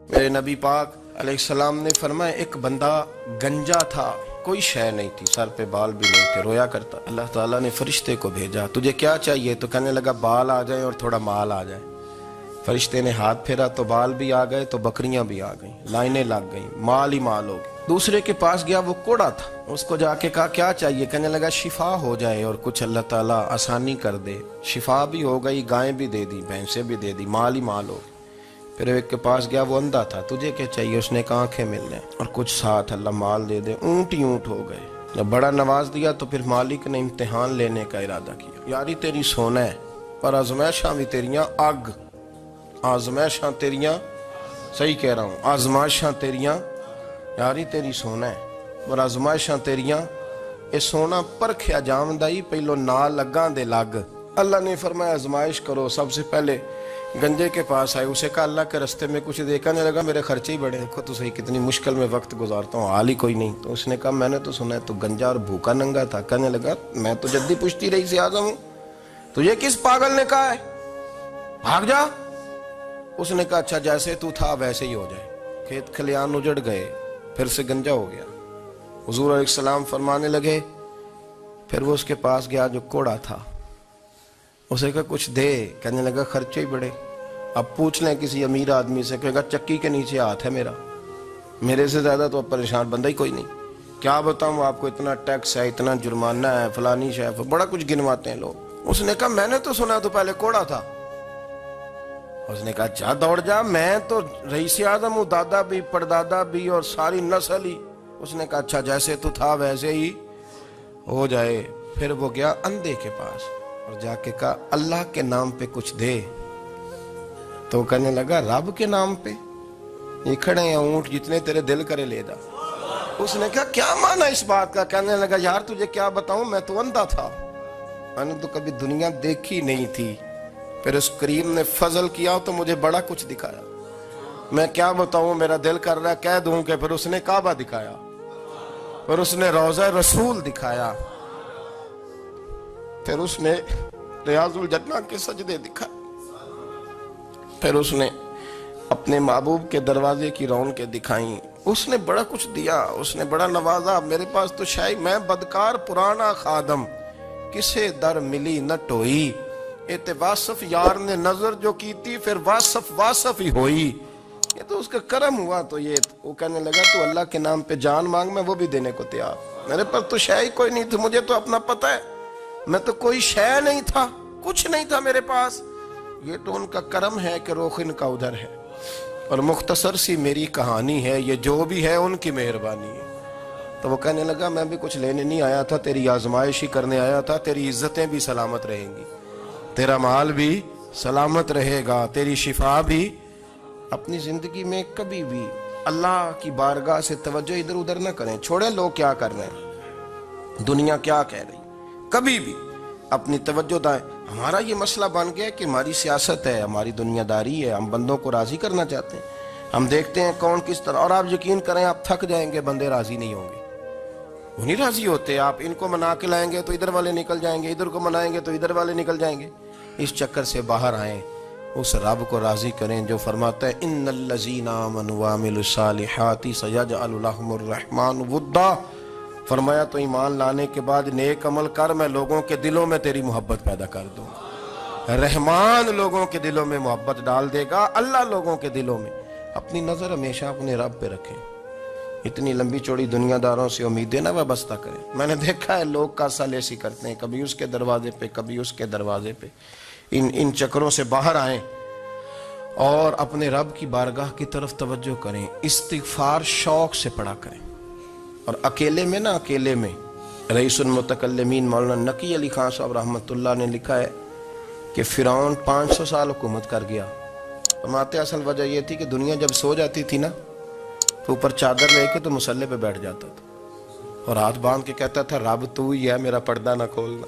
میرے نبی پاک علیہ السلام نے فرمایا ایک بندہ گنجا تھا، کوئی شے نہیں تھی، سر پہ بال بھی نہیں تھے، رویا کرتا۔ اللہ تعالیٰ نے فرشتے کو بھیجا، تجھے کیا چاہیے؟ تو کہنے لگا بال آ جائیں اور تھوڑا مال آ جائے۔ فرشتے نے ہاتھ پھیرا تو بال بھی آ گئے تو بکریاں بھی آ گئیں، لائنیں لگ گئیں، مال ہی مال ہو گئے۔ دوسرے کے پاس گیا، وہ کوڑا تھا، اس کو جا کے کہا کیا چاہیے؟ کہنے لگا شفا ہو جائے اور کچھ اللہ تعالیٰ آسانی کر دے۔ شفا بھی ہو گئی، گائیں بھی دے دی، بھینسیں بھی دے دی، مال ہی مال ہو گئی۔ پھر ایک کے پاس گیا، وہ اندھا تھا، تجھے کیا چاہیے؟ اس نے کہا آنکھیں مل لیں اور کچھ ساتھ اللہ مال دے دے۔ اونٹ ہی اونٹ ہو گئے۔ جب بڑا نواز دیا تو پھر مالک نے امتحان لینے کا ارادہ کیا، یاری تیری سونا ہے پر آزمائشاں بھی تیریاں اگ، آزمائشاں تیریاں، صحیح کہہ رہا ہوں، آزمائشاں تیریاں، یاری تیری سونا ہے پر آزمائشاں تیریاں، اے سونا پرکھیا جامدائی پہلو نال لگاں دے لگ۔ اللہ نے فرمایا آزمائش کرو۔ سب سے پہلے گنجے کے پاس آئے، اسے کہا اللہ کے رستے میں کچھ دیکھنے لگا، میرے خرچے ہی بڑے، دیکھو تو صحیح کتنی مشکل میں وقت گزارتا ہوں، حال ہی کوئی نہیں۔ تو اس نے کہا میں نے تو سنا ہے تو گنجا اور بھوکا ننگا تھا۔ کہنے لگا میں تو جدی پشتی رئیس اعظم ہوں، تجھے کس پاگل نے کہا ہے بھاگ جا؟ اس نے کہا اچھا جیسے تو تھا ویسے ہی ہو جائے۔ کھیت کھلیان اجڑ گئے، پھر سے گنجا ہو گیا۔ حضور علیہ السلام فرمانے لگے، پھر وہ اس کے پاس گیا جو کوڑا تھا، اسے کہا کچھ دے۔ کہنے لگا خرچے ہی بڑے، اب پوچھ لیں کسی امیر آدمی سے، کہے گا چکی کے نیچے ہاتھ ہے میرا، میرے سے زیادہ تو اب پریشان بندہ ہی کوئی نہیں، کیا بتاؤں آپ کو، اتنا ٹیکس ہے، اتنا جرمانہ ہے، فلانی شے، بڑا کچھ گنواتے ہیں لوگ۔ اس نے کہا میں نے تو سنا تو پہلے کوڑا تھا۔ اس نے کہا جا دوڑ جا، میں تو رئیس اعظم ہوں، دادا بھی پردادا بھی اور ساری نسل ہی۔ اس نے کہا اچھا جیسے تو تھا ویسے ہی ہو جائے۔ پھر وہ گیا اندھے کے پاس اور جا کے کہا اللہ کے نام پہ کچھ دے۔ تو کہنے لگا رب کے نام پہ؟ یہ کھڑے ہیں اونٹ، جتنے تیرے دل کرے لے جا۔ اس نے کہا کیا معنی اس بات کا؟ کہنے لگا یار تجھے کیا بتاؤں، میں تو اندھا تھا، میں نے تو کبھی دنیا دیکھی نہیں تھی، پھر اس کریم نے فضل کیا تو مجھے بڑا کچھ دکھایا، میں کیا بتاؤں، میرا دل کر رہا ہے کہہ دوں کہ پھر اس نے کعبہ دکھایا، پھر اس نے روضہ رسول دکھایا، پھر اس نے ریاض الجنہ کے سجدے دکھائے، پھر اس نے اپنے محبوب کے دروازے کی رونقیں دکھائیں۔ اس نے بڑا کچھ دیا، اس نے بڑا نوازا۔ میرے پاس تو شاید میں بدکار پرانا خادم، کسے در ملی نہ ٹوئی، ایتے واصف یار نے نظر جو کی تھی پھر واصف ہی ہوئی۔ یہ تو اس کا کرم ہوا۔ تو یہ وہ کہنے لگا تو اللہ کے نام پہ جان مانگ، میں وہ بھی دینے کو تیار، میرے پاس تو شے ہی کوئی نہیں تھی، مجھے تو اپنا پتہ ہے، میں تو کوئی شے نہیں تھا، کچھ نہیں تھا میرے پاس، یہ تو ان کا کرم ہے کہ رخ ان کا ادھر ہے، اور مختصر سی میری کہانی ہے، یہ جو بھی ہے ان کی مہربانی ہے۔ تو وہ کہنے لگا میں بھی کچھ لینے نہیں آیا تھا، تیری آزمائش ہی کرنے آیا تھا، تیری عزتیں بھی سلامت رہیں گی، تیرا مال بھی سلامت رہے گا، تیری شفا بھی۔ اپنی زندگی میں کبھی بھی اللہ کی بارگاہ سے توجہ ادھر ادھر نہ کریں، چھوڑیں لوگ کیا کر رہے ہیں، دنیا کیا کہہ رہی، کبھی بھی اپنی توجہ دائیں۔ ہمارا یہ مسئلہ بن گیا کہ ہماری سیاست ہے، ہماری دنیا داری ہے، ہم بندوں کو راضی کرنا چاہتے ہیں، ہم دیکھتے ہیں کون کس طرح، اور آپ یقین کریں آپ تھک جائیں گے، بندے راضی نہیں ہوں گے، وہ نہیں راضی ہوتے، آپ ان کو منا کے لائیں گے تو ادھر والے نکل جائیں گے، ادھر کو منائیں گے تو ادھر والے نکل جائیں گے۔ اس چکر سے باہر آئیں، اس رب کو راضی کریں جو فرماتا ہے ان الذین آمنوا وعملوا الصالحات سیجعل لهم الرحمن ودا۔ فرمایا تو ایمان لانے کے بعد نیک عمل کر، میں لوگوں کے دلوں میں تیری محبت پیدا کر دوں۔ رحمان لوگوں کے دلوں میں محبت ڈال دے گا، اللہ لوگوں کے دلوں میں۔ اپنی نظر ہمیشہ اپنے رب پہ رکھیں، اتنی لمبی چوڑی دنیا داروں سے امیدیں نہ وابستہ کریں۔ میں نے دیکھا ہے لوگ کاسا لیسی کرتے ہیں، کبھی اس کے دروازے پہ کبھی اس کے دروازے پہ، ان چکروں سے باہر آئیں اور اپنے رب کی بارگاہ کی طرف توجہ کریں، استغفار شوق سے پڑھا کریں، اور اکیلے میں نا، اکیلے میں۔ رئیس المتکلمین مولانا نقی علی خان صاحب رحمۃ اللہ نے لکھا ہے کہ فرعون 500 سال حکومت کر گیا، فرماتے اصل وجہ یہ تھی کہ دنیا جب سو جاتی تھی نا تو اوپر چادر لے کے تو مسلح پہ بیٹھ جاتا تھا اور ہاتھ باندھ کے کہتا تھا رب تو ہی ہے، میرا پردہ نہ کھولنا،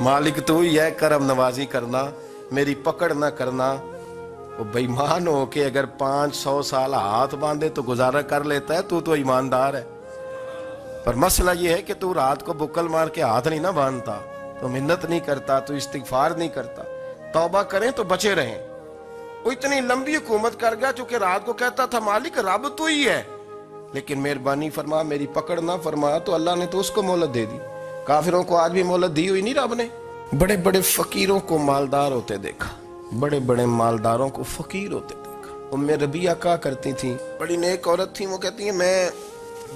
مالک تو ہی ہے، کرم نوازی کرنا، میری پکڑ نہ کرنا۔ وہ بے ایمان ہو کے اگر 500 سال ہاتھ باندھے تو گزارا کر لیتا ہے، تو ایماندار ہے، پر مسئلہ یہ ہے کہ تو رات کو بکل مار کے ہاتھ نہیں نہ باندھتا، تو منت نہیں کرتا، تو استغفار نہیں کرتا۔ توبہ کریں تو بچے رہیں، وہ اتنی لمبی حکومت کر گیا چونکہ رات کو کہتا تھا مالک رب تو ہی ہے، لیکن مہربانی فرما میری پکڑ نہ فرمایا تو اللہ نے تو اس کو مہلت دے دی۔ کافروں کو آج بھی مہلت دی ہوئی نہیں رب نے۔ بڑے بڑے فقیروں کو مالدار ہوتے دیکھا، بڑے بڑے مالداروں کو فقیر ہوتے دیکھا۔ ام ربیعہ کہا کرتی تھی، بڑی نیک عورت تھی، وہ کہتی ہیں میں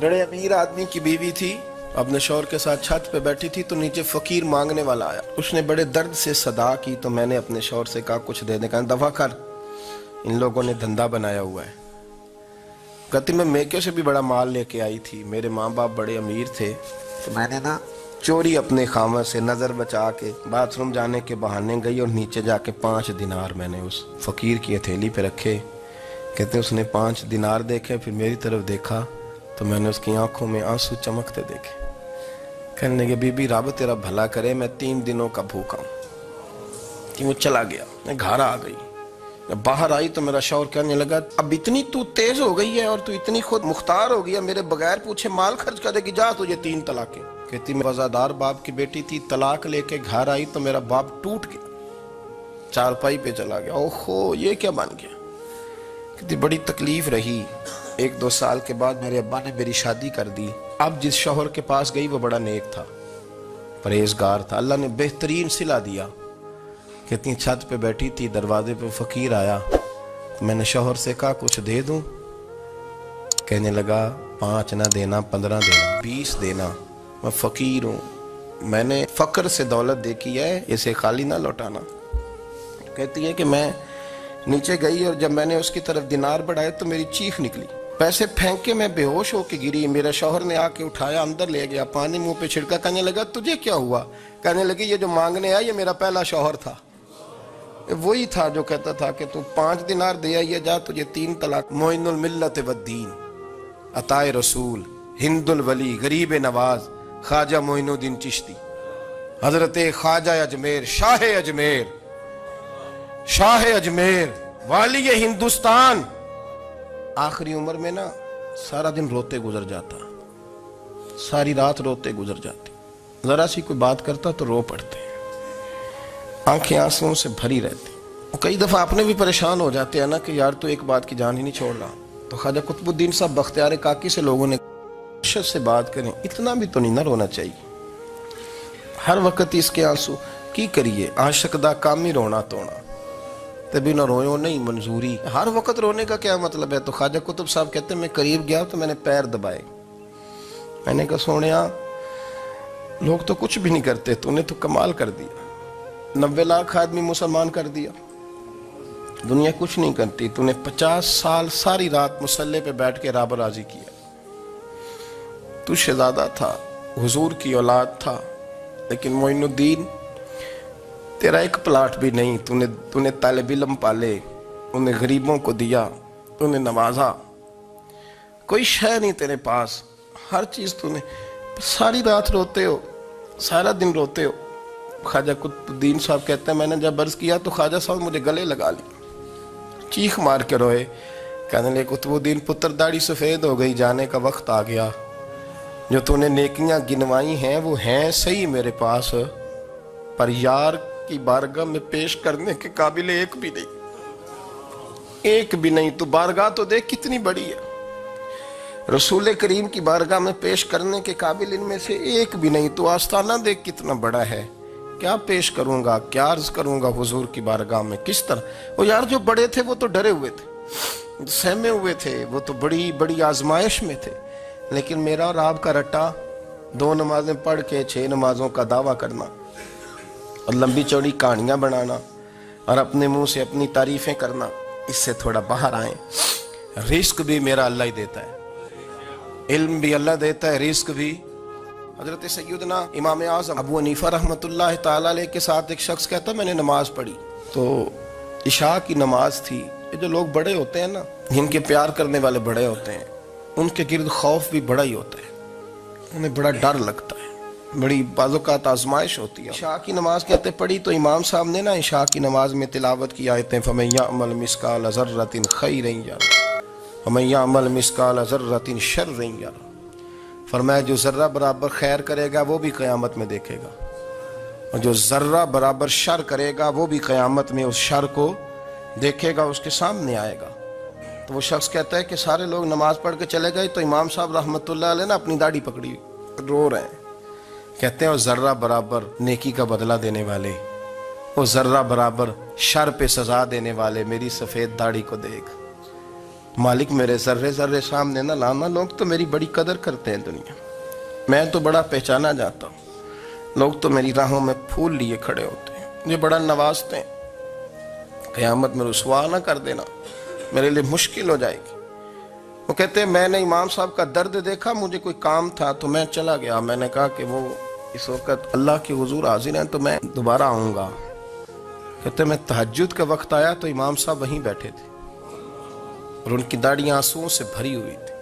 بڑے امیر آدمی کی بیوی تھی، اپنے شوہر کے ساتھ چھت پہ بیٹھی تھی تو نیچے فقیر مانگنے والا آیا، اس نے بڑے درد سے صدا کی تو میں نے اپنے شوہر سے کہا کچھ دے دیں، کہا دفع کر، ان لوگوں نے دھندا بنایا ہوا ہے۔ کہتی میں میکے سے بھی بڑا مال لے کے آئی تھی، میرے ماں باپ بڑے امیر تھے تو میں نے چوری اپنے خامد سے نظر بچا کے باتھ روم جانے کے بہانے گئی اور نیچے جا کے 5 دینار میں نے اس فقیر کی ہتھیلی پہ رکھے۔ کہتے اس نے 5 دینار دیکھے، پھر میری طرف دیکھا تو میں نے اس کی آنکھوں میں آنسو چمکتے دیکھے۔ کہنے لگے بی بی رب تیرا بھلا کرے، میں 3 دنوں کا بھوکا ہوں۔ کہ وہ چلا گیا، میں گھر آ گئی، باہر آئی تو میرا شوہر کہنے لگا اب اتنی تو تیز ہو گئی ہے اور تو اتنی خود مختار ہو گئی ہے، میرے بغیر پوچھے مال خرچ کرے گی، جا تجھے 3 طلاقیں۔ کہتی میں وزادار باپ کی بیٹی تھی، طلاق لے کے گھر آئی تو میرا باپ ٹوٹ گیا، چارپائی پہ چلا گیا، اوہو یہ کیا بن گیا۔ کہتی بڑی تکلیف رہی، 1-2 سال کے بعد میرے ابا نے میری شادی کر دی۔ اب جس شوہر کے پاس گئی وہ بڑا نیک تھا، پرہیزگار تھا، اللہ نے بہترین صلہ دیا۔ کہتی چھت پہ بیٹھی تھی، دروازے پہ فقیر آیا تو میں نے شوہر سے کہا کچھ دے دوں؟ کہنے لگا 5 نہ دینا، 15 دینا، 20 دینا، میں فقیر ہوں، میں نے فقر سے دولت دیکھی ہے، اسے خالی نہ لوٹانا۔ کہتی ہے کہ میں نیچے گئی اور جب میں نے اس کی طرف دینار بڑھائے تو میری چیخ نکلی، پیسے پھینک کے میں بے ہوش ہو کے گری، میرا شوہر نے آ کے اٹھایا، اندر لے گیا، پانی منہ پہ چھڑکا، کہنے لگا تجھے کیا ہوا؟ کہنے لگی یہ جو مانگنے آیا یہ میرا پہلا شوہر تھا، وہی تھا جو کہتا تھا کہ تو 5 دینار دے آئیے جا، تجھے 3 طلاق۔ معین الملت والدین، عطائے رسول، ہند الولی، غریب نواز، خواجہ معین الدین چشتی، حضرت خواجہ اجمیر، شاہ اجمیر، شاہ اجمیر، والی ہندوستان۔ آخری عمر میں سارا دن روتے گزر جاتا، ساری رات روتے گزر جاتی، ذرا سی کوئی بات کرتا تو رو پڑتے، آنکھیں آنسوں سے بھری رہتی۔ کئی دفعہ اپنے بھی پریشان ہو جاتے ہیں کہ یار تو ایک بات کی جان ہی نہیں چھوڑ رہا۔ تو خواجہ قطب الدین صاحب بختیار کاکی سے لوگوں نے شد سے بات کریں، اتنا بھی تو نہیں نہ رونا چاہیے، ہر وقت اس کے آنسو کی کریے، عاشق دا کام ہی رونا توڑا، تبھی نہ روئے نہیں منظوری۔ ہر وقت رونے کا کیا مطلب ہے؟ تو خواجہ قطب صاحب کہتے ہیں میں قریب گیا تو میں نے پیر دبائے، میں نے کہا سونیا لوگ تو کچھ بھی نہیں کرتے، تو نے تو کمال کر دیا، 90 لاکھ آدمی مسلمان کر دیا، دنیا کچھ نہیں کرتی، تو نے 50 سال ساری رات مصلے پہ بیٹھ کے رب راضی کیا، تو شہزادہ تھا، حضور کی اولاد تھا، لیکن معین الدین تیرا ایک پلاٹ بھی نہیں، تو نے طالب علم پالے، انہیں غریبوں کو دیا، تو نے نوازا، کوئی شے نہیں تیرے پاس، ہر چیز تو نے، ساری رات روتے ہو، سارا دن روتے ہو۔ خواجہ قطب الدین صاحب کہتے ہیں میں نے جب عرض کیا تو خواجہ صاحب مجھے گلے لگا لی، چیخ مار کے روئے، کہنے لگے قطب الدین پتر داڑھی سفید ہو گئی، جانے کا وقت آ گیا، جو تو نے نیکیاں گنوائی ہیں وہ ہیں صحیح میرے پاس، پر یار کی بارگاہ میں پیش کرنے کے قابل ایک بھی نہیں، ایک بھی نہیں۔ تو بارگاہ تو دیکھ کتنی بڑی ہے، رسول کریم کی بارگاہ میں پیش کرنے کے قابل ان میں سے ایک بھی نہیں، تو آستانہ دیکھ کتنا بڑا ہے، کیا پیش کروں گا، کیا عرض کروں گا حضور کی بارگاہ میں، کس طرح۔ وہ یار جو بڑے تھے وہ تو ڈرے ہوئے تھے، سہمے ہوئے تھے، وہ تو بڑی بڑی آزمائش میں تھے، لیکن میرا اور آپ کا رٹا 2 نمازیں پڑھ کے 6 نمازوں کا دعویٰ کرنا اور لمبی چوڑی کہانیاں بنانا اور اپنے منہ سے اپنی تعریفیں کرنا، اس سے تھوڑا باہر آئیں۔ رزق بھی میرا اللہ ہی دیتا ہے، علم بھی اللہ دیتا ہے، رزق بھی۔ حضرت سیدنا امام اعظم ابو حنیفہ رحمۃ اللہ تعالیٰ علیہ کے ساتھ ایک شخص کہتا میں نے نماز پڑھی تو عشاء کی نماز تھی، یہ جو لوگ بڑے ہوتے ہیں جن کے پیار کرنے والے بڑے ہوتے ہیں، ان کے گرد خوف بھی بڑا ہی ہوتا ہے، انہیں بڑا ڈر لگتا ہے، بڑی بعض اوقات آزمائش ہوتی ہے۔ عشاء کی نماز کہتے پڑھی تو امام صاحب نے عشاء کی نماز میں تلاوت کی آیتیں فَمَن يَعْمَلْ مِثْقَالَ ذَرَّةٍ خَيْرًا يَرَهُ وَمَن يَعْمَلْ مِثْقَالَ ذَرَّةٍ شَرًّا يَرَهُ، فرمایا جو ذرہ برابر خیر کرے گا وہ بھی قیامت میں دیکھے گا، اور جو ذرہ برابر شر کرے گا وہ بھی قیامت میں اس شر کو دیکھے گا اس کے سامنے آئے گا. تو وہ شخص کہتا ہے کہ سارے لوگ نماز پڑھ کے چلے گئے تو امام صاحب رحمۃ اللہ علیہ نے اپنی داڑھی پکڑی رو رہے ہیں. کہتے ہیں وہ ذرہ برابر نیکی کا بدلہ دینے والے، وہ ذرہ برابر شر پہ سزا دینے والے میری سفید داڑھی کو دیکھ. مالک میرے ذرے ذرے سامنے نہ لانا، لوگ تو میری بڑی قدر کرتے ہیں دنیا، میں تو بڑا پہچانا جاتا ہوں، لوگ تو میری راہوں میں پھول لیے کھڑے ہوتے ہیں، مجھے بڑا نوازتے ہیں. قیامت میں رسوا نہ کر دینا، میرے لیے مشکل ہو جائے گی. وہ کہتے ہیں میں نے امام صاحب کا درد دیکھا، مجھے کوئی کام تھا تو میں چلا گیا. میں نے کہا کہ وہ اس وقت اللہ کے حضور حاضر ہیں تو میں دوبارہ آؤں گا. کہتے ہیں میں تہجد کا وقت آیا تو امام صاحب وہیں بیٹھے تھے اور ان کی داڑیاں آنسوؤں سے بھری ہوئی تھی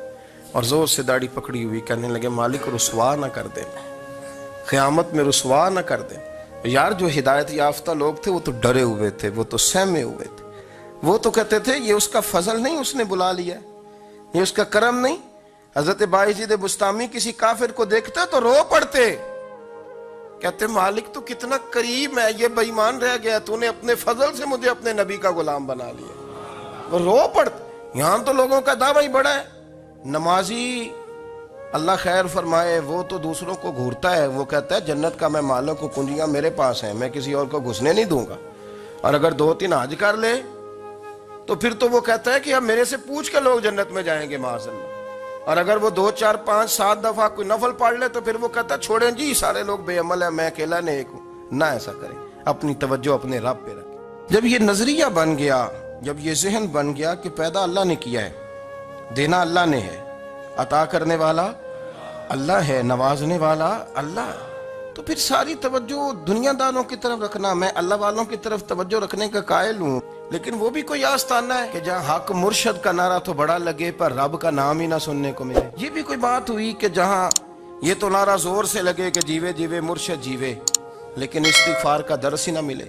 اور زور سے داڑھی پکڑی ہوئی. کہنے لگے مالک رسوا نہ کر دیں، قیامت میں رسوا نہ کر دیں. یار جو ہدایت یافتہ لوگ تھے وہ تو ڈرے ہوئے تھے، وہ تو سہمے ہوئے تھے. وہ تو کہتے تھے یہ اس کا فضل نہیں، اس نے بلا لیا، یہ اس کا کرم نہیں. حضرت باعزید بستامی کسی کافر کو دیکھتا تو رو پڑتے، کہتے مالک تو کتنا کریم ہے، یہ بے ایمان رہ گیا، تو نے اپنے فضل سے مجھے اپنے نبی کا غلام بنا لیا. وہ رو پڑتے. یہاں تو لوگوں کا دعویٰ ہی بڑا ہے. نمازی اللہ خیر فرمائے وہ تو دوسروں کو گھورتا ہے، وہ کہتا ہے جنت کا میں مالک کو کنجیاں میرے پاس ہیں، میں کسی اور کو گھسنے نہیں دوں گا. اور اگر 2-3 حج کر لے تو پھر تو وہ کہتا ہے کہ اب میرے سے پوچھ کے لوگ جنت میں جائیں گے معاذ اللہ. اور اگر وہ 2 4 5 7 دفعہ کوئی نفل پڑھ لے تو پھر وہ کہتا ہے چھوڑیں جی سارے لوگ بے عمل ہیں، میں اکیلا نیک ہوں. نہ ایسا کریں، اپنی توجہ اپنے رب پہ رکھیں. جب یہ نظریہ بن گیا، جب یہ ذہن بن گیا کہ پیدا اللہ نے کیا ہے، دینا اللہ نے ہے، عطا کرنے والا اللہ ہے، نوازنے والا اللہ، تو پھر ساری توجہ دنیا داروں کی طرف رکھنا. میں اللہ والوں کی طرف توجہ رکھنے کا قائل ہوں، لیکن وہ بھی کوئی آستانہ ہے کہ جہاں حق مرشد کا نعرہ تو بڑا لگے پر رب کا نام ہی نہ سننے کو ملے. یہ بھی کوئی بات ہوئی کہ جہاں یہ تو نعرہ زور سے لگے کہ جیوے جیوے مرشد جیوے، لیکن استغفار کا درس ہی نہ ملے.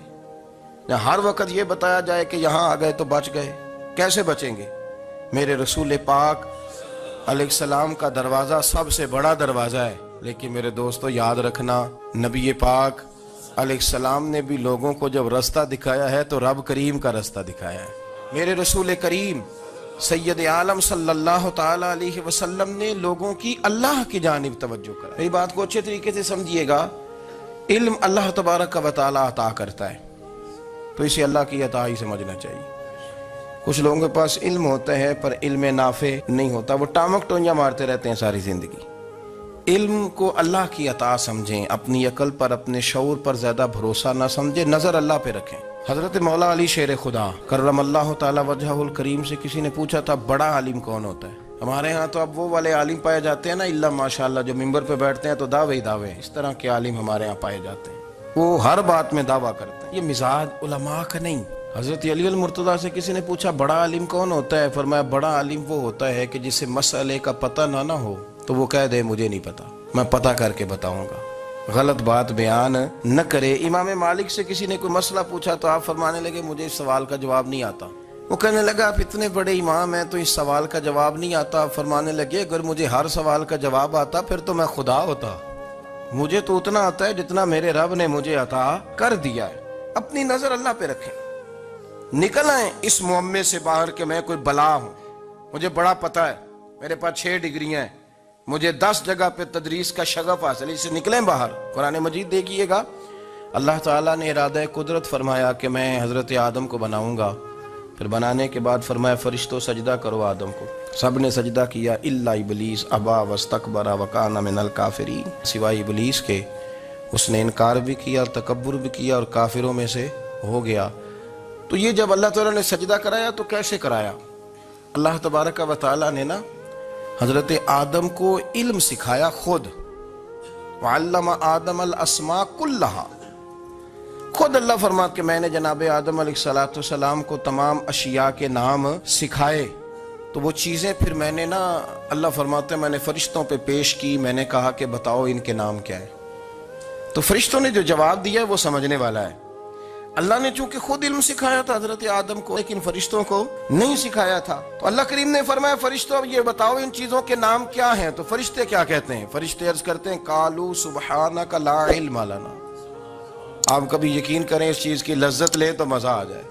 ہر وقت یہ بتایا جائے کہ یہاں آ گئے تو بچ گئے. کیسے بچیں گے؟ میرے رسول پاک علیہ السلام کا دروازہ سب سے بڑا دروازہ ہے، لیکن میرے دوستو یاد رکھنا نبی پاک علیہ السلام نے بھی لوگوں کو جب رستہ دکھایا ہے تو رب کریم کا رستہ دکھایا ہے. میرے رسول کریم سید عالم صلی اللہ تعالی علیہ وسلم نے لوگوں کی اللہ کی جانب توجہ کرا. میری بات کو اچھے طریقے سے سمجھیے گا. علم اللہ تبارک و تعالی عطا کرتا ہے تو اسے اللہ کی عطا ہی سمجھنا چاہیے. کچھ لوگوں کے پاس علم ہوتا ہے پر علم نافع نہیں ہوتا، وہ ٹامک ٹونجا مارتے رہتے ہیں ساری زندگی. علم کو اللہ کی عطا سمجھیں، اپنی عقل پر اپنے شعور پر زیادہ بھروسہ نہ سمجھیں، نظر اللہ پہ رکھیں. حضرت مولا علی شیر خدا کرم اللہ تعالی وجہہ الکریم سے کسی نے پوچھا تھا بڑا عالم کون ہوتا ہے؟ ہمارے ہاں تو اب وہ والے عالم پائے جاتے ہیں نا اللہ ماشاءاللہ، جو ممبر پہ بیٹھتے ہیں تو دعوے ہی دعوے، اس طرح کے عالم ہمارے ہاں پائے جاتے ہیں. وہ ہر بات میں دعویٰ کرتے ہیں. یہ مزاج علماء کا نہیں. حضرت علی المرتضیٰ سے کسی نے پوچھا بڑا عالم کون ہوتا ہے؟ فرمایا بڑا عالم وہ ہوتا ہے کہ جسے مسئلے کا پتہ نہ ہو تو وہ کہہ دے مجھے نہیں پتا، میں پتہ کر کے بتاؤں گا، غلط بات بیان نہ کرے. امام مالک سے کسی نے کوئی مسئلہ پوچھا تو آپ فرمانے لگے مجھے اس سوال کا جواب نہیں آتا. وہ کہنے لگا آپ اتنے بڑے امام ہیں تو اس سوال کا جواب نہیں آتا. آپ فرمانے لگے اگر مجھے ہر سوال کا جواب آتا پھر تو میں خدا ہوتا. مجھے تو اتنا آتا ہے جتنا میرے رب نے مجھے عطا کر دیا ہے. اپنی نظر اللہ پہ رکھیں. نکل آئیں اس معمے سے باہر کہ میں کوئی بلا ہوں، مجھے بڑا پتہ ہے، میرے پاس 6 ڈگریاں ہیں، مجھے 10 جگہ پہ تدریس کا شغف حاصل ہے. اس سے نکلیں باہر. قرآن مجید دیکھیے گا اللہ تعالیٰ نے ارادہ قدرت فرمایا کہ میں حضرت آدم کو بناؤں گا. پھر بنانے کے بعد فرمایا فرشتوں سجدہ کرو آدم کو. سب نے سجدہ کیا الا ابلیس ابا واستکبر وکان من الکافرین، سوائے ابلیس کے، اس نے انکار بھی کیا، تکبر بھی کیا اور کافروں میں سے ہو گیا. تو یہ جب اللہ تعالیٰ نے سجدہ کرایا تو کیسے کرایا؟ اللہ تبارک و تعالیٰ نے نا حضرت آدم کو علم سکھایا خود. وعلم آدم الاسماء کلہا. خود اللہ فرماتا کہ میں نے جناب آدم علیہ السلام کو تمام اشیاء کے نام سکھائے. تو وہ چیزیں پھر میں نے نا اللہ فرماتے میں نے فرشتوں پہ پیش کی. میں نے کہا کہ بتاؤ ان کے نام کیا ہے. تو فرشتوں نے جو جواب دیا وہ سمجھنے والا ہے. اللہ نے چونکہ خود علم سکھایا تھا حضرت آدم کو لیکن فرشتوں کو نہیں سکھایا تھا. تو اللہ کریم نے فرمایا فرشتوں اب یہ بتاؤ ان چیزوں کے نام کیا ہیں. تو فرشتے کیا کہتے ہیں؟ فرشتے عرض کرتے ہیں قالوا سبحانک لا علم لنا. آپ کبھی یقین کریں اس چیز کی لذت لیں تو مزہ آ جائے.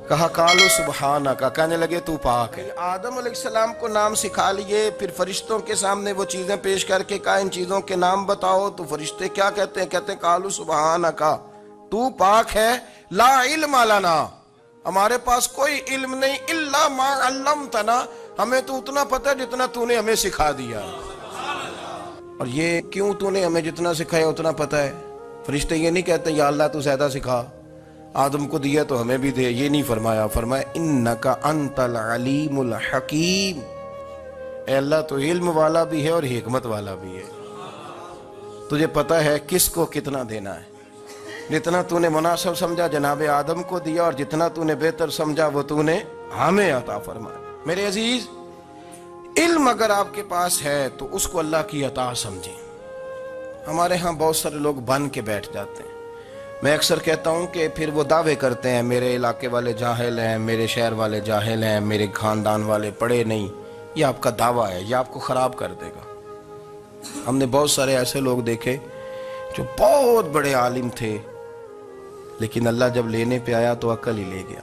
کہا قالوا سبحانک، کہنے لگے تو پاک ہے۔ آدم علیہ السلام کو نام سکھا لیے، پھر فرشتوں کے سامنے وہ چیزیں پیش کر کے کہا ان چیزوں کے نام بتاؤ، تو فرشتے کیا کہتے ہیں؟ کہتے ہیں قالوا سبحانک، تو پاک ہے، لا علم لنا، ہمارے پاس کوئی علم نہیں، الا ما علمتنا، ہمیں تو اتنا پتہ ہے جتنا تو نے ہمیں سکھا دیا۔ اور یہ کیوں تو نے ہمیں جتنا سکھایا اتنا پتہ ہے؟ فرشتے یہ نہیں کہتے یا اللہ تو زیادہ سکھا، آدم کو دیا تو ہمیں بھی دے، یہ نہیں فرمایا، فرمایا انکا انت العلیم الحکیم، اے اللہ تو علم والا بھی ہے اور حکمت والا بھی ہے، تجھے پتہ ہے کس کو کتنا دینا ہے، جتنا تو نے مناسب سمجھا جناب آدم کو دیا، اور جتنا تو نے بہتر سمجھا وہ تو نے ہمیں عطا فرمایا۔ میرے عزیز، علم اگر آپ کے پاس ہے تو اس کو اللہ کی عطا سمجھیں۔ ہمارے ہاں بہت سارے لوگ بن کے بیٹھ جاتے ہیں، میں اکثر کہتا ہوں کہ پھر وہ دعوے کرتے ہیں میرے علاقے والے جاہل ہیں، میرے شہر والے جاہل ہیں، میرے خاندان والے پڑھے نہیں۔ یہ آپ کا دعویٰ ہے، یہ آپ کو خراب کر دے گا۔ ہم نے بہت سارے ایسے لوگ دیکھے جو بہت بڑے عالم تھے، لیکن اللہ جب لینے پہ آیا تو عقل ہی لے گیا،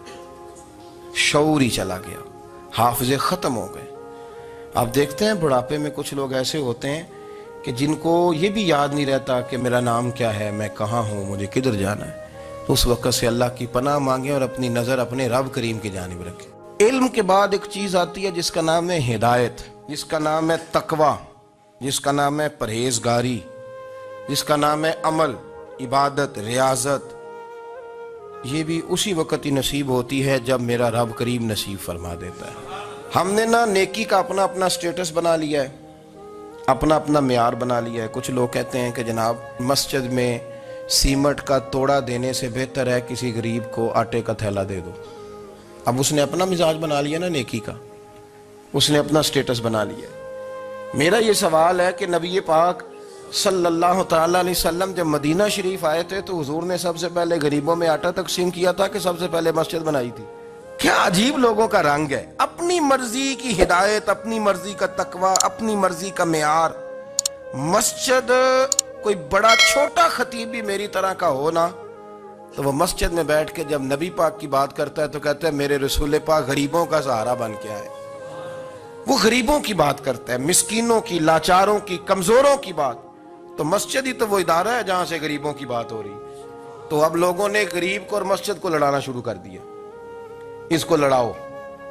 شعور ہی چلا گیا، حافظے ختم ہو گئے۔ آپ دیکھتے ہیں بڑھاپے میں کچھ لوگ ایسے ہوتے ہیں کہ جن کو یہ بھی یاد نہیں رہتا کہ میرا نام کیا ہے، میں کہاں ہوں، مجھے کدھر جانا ہے۔ تو اس وقت سے اللہ کی پناہ مانگیں اور اپنی نظر اپنے رب کریم کی جانب رکھیں۔ علم کے بعد ایک چیز آتی ہے جس کا نام ہے ہدایت، جس کا نام ہے تقوی، جس کا نام ہے پرہیزگاری، جس کا نام ہے عمل، عبادت، ریاضت۔ یہ بھی اسی وقت ہی نصیب ہوتی ہے جب میرا رب کریم نصیب فرما دیتا ہے۔ ہم نے نا نیکی کا اپنا اپنا سٹیٹس بنا لیا ہے، اپنا اپنا معیار بنا لیا ہے۔ کچھ لوگ کہتے ہیں کہ جناب مسجد میں سیمٹ کا توڑا دینے سے بہتر ہے کسی غریب کو آٹے کا تھیلا دے دو۔ اب اس نے اپنا مزاج بنا لیا نا نیکی کا، اس نے اپنا سٹیٹس بنا لیا۔ میرا یہ سوال ہے کہ نبی پاک صلی اللہ تعالیٰ علیہ وسلم جب مدینہ شریف آئے تھے تو حضور نے سب سے پہلے غریبوں میں آٹا تقسیم کیا تھا کہ سب سے پہلے مسجد بنائی تھی؟ کیا عجیب لوگوں کا رنگ ہے، اپنی مرضی کی ہدایت، اپنی مرضی کا تقوی، اپنی مرضی کا معیار۔ مسجد کوئی بڑا چھوٹا خطیب بھی میری طرح کا ہو نا، تو وہ مسجد میں بیٹھ کے جب نبی پاک کی بات کرتا ہے تو کہتا ہے میرے رسول پاک غریبوں کا سہارا بن کے آئے۔ وہ غریبوں کی بات کرتا ہے، مسکینوں کی، لاچاروں کی، کمزوروں کی بات۔ تو مسجد ہی تو وہ ادارہ ہے جہاں سے غریبوں کی بات ہو رہی۔ تو اب لوگوں نے غریب کو اور مسجد کو لڑانا شروع کر دیا، اس کو لڑاؤ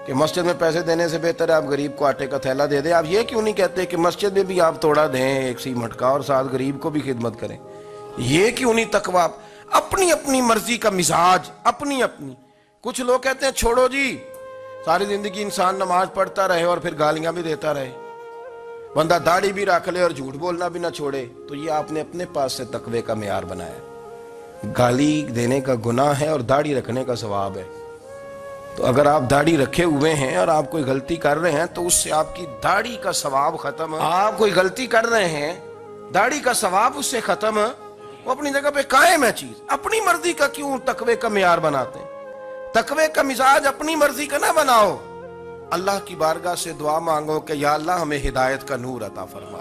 کہ مسجد میں پیسے دینے سے بہتر ہے آپ غریب کو آٹے کا تھیلا دے دیں۔ آپ یہ کیوں نہیں کہتے کہ مسجد میں بھی آپ توڑا دیں ایک سیمٹ کا اور ساتھ غریب کو بھی خدمت کریں؟ یہ کیوں نہیں تقویٰ؟ اپنی اپنی مرضی کا مزاج، اپنی اپنی۔ کچھ لوگ کہتے ہیں چھوڑو جی، ساری زندگی انسان نماز پڑھتا رہے اور پھر گالیاں بھی دیتا رہے، بندہ داڑھی بھی رکھ لے اور جھوٹ بولنا بھی نہ چھوڑے۔ تو یہ آپ نے اپنے پاس سے تقوی کا معیار بنایا۔ گالی دینے کا گناہ ہے اور داڑھی رکھنے کا ثواب ہے۔ تو اگر آپ داڑھی رکھے ہوئے ہیں اور آپ کوئی غلطی کر رہے ہیں تو اس سے آپ کی داڑھی کا ثواب ختم ہے۔ آپ کوئی غلطی کر رہے ہیں، داڑھی کا ثواب اس سے ختم ہے، وہ اپنی جگہ پہ قائم ہے چیز۔ اپنی مرضی کا کیوں تقوی کا معیار بناتے ہیں؟ تقوی کا مزاج اپنی مرضی کا نہ بناؤ۔ اللہ کی بارگاہ سے دعا مانگو کہ یا اللہ ہمیں ہدایت کا نور عطا فرما،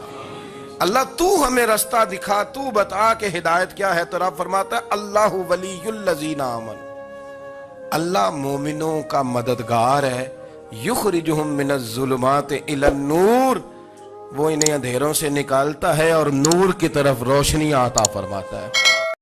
اللہ تو ہمیں رستہ دکھا، تو بتا کہ ہدایت کیا ہے۔ تو رب فرماتا ہے اللہ ولی الذین آمنوا، اللہ مومنوں کا مددگار ہے، یخرجہم من الظلمات الی النور، وہ انہیں اندھیروں سے نکالتا ہے اور نور کی طرف روشنی عطا فرماتا ہے۔